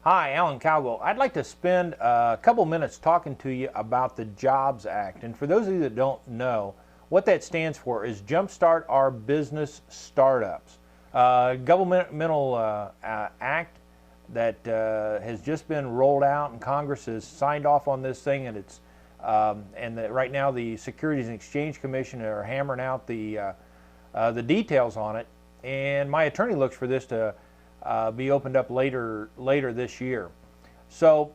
Hi, Alan Cowgill. I'd like to spend a couple minutes talking to you about the Jobs Act. And for those of you that don't know, what that stands for is Jumpstart Our Business Startups. Governmental act that has just been rolled out, and Congress has signed off on this thing, and it's right now the Securities and Exchange Commission are hammering out the details on it. And my attorney looks for this to be opened up later this year. So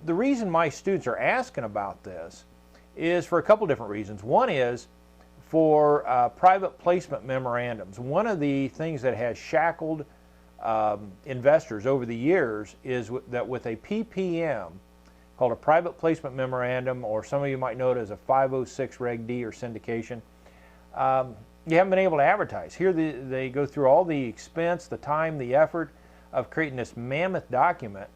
the reason my students are asking about this is for a couple different reasons. One is for private placement memorandums. One of the things that has shackled investors over the years is that with a PPM, called a private placement memorandum, or some of you might know it as a 506 Reg D or syndication, you haven't been able to advertise. Here they go through all the expense, the time, the effort of creating this mammoth document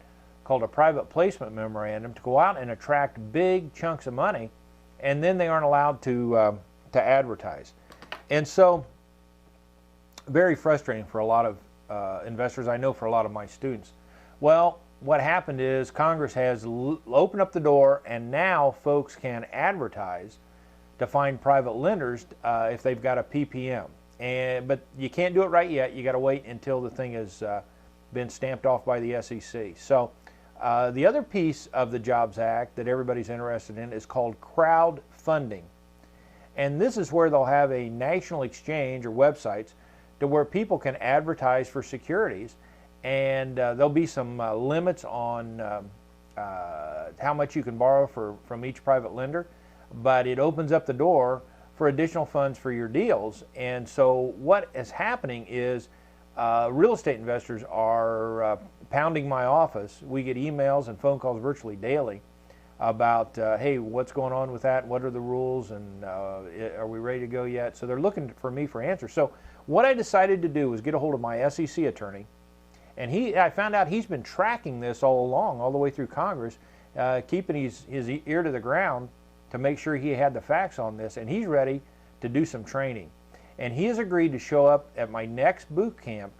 called a private placement memorandum to go out and attract big chunks of money, and then they aren't allowed to advertise. And so, very frustrating for a lot of investors. I know for a lot of my students. Well, what happened is Congress has opened up the door, and now folks can advertise to find private lenders if they've got a PPM. But you can't do it right yet. You got to wait until the thing has been stamped off by the SEC. So the other piece of the Jobs Act that everybody's interested in is called crowdfunding. And this is where they'll have a national exchange or websites to where people can advertise for securities, and there'll be some limits on how much you can borrow from each private lender, but it opens up the door for additional funds for your deals. And so what is happening is real estate investors are pounding my office. We get emails and phone calls virtually daily about, hey, what's going on with that? What are the rules? And are we ready to go yet? So they're looking for me for answers. So what I decided to do was get a hold of my SEC attorney, and I found out he's been tracking this all along, all the way through Congress, keeping his ear to the ground to make sure he had the facts on this, and he's ready to do some training. And he has agreed to show up at my next boot camp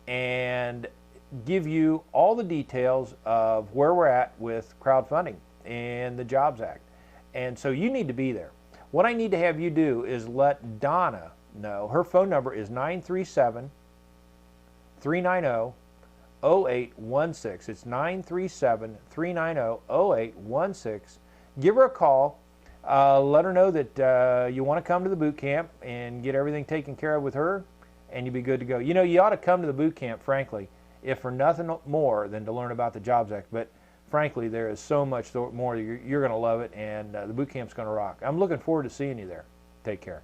and give you all the details of where we're at with crowdfunding and the Jobs Act. And so you need to be there. What I need to have you do is let Donna know. Her phone number is 937-390-0816. It's 937-390-0816. Give her a call. Let her know that you want to come to the boot camp and get everything taken care of with her, and you'll be good to go. You know, you ought to come to the boot camp, frankly, if for nothing more than to learn about the Jobs Act. But frankly, there is so much more. You're going to love it, and the boot camp's going to rock. I'm looking forward to seeing you there. Take care.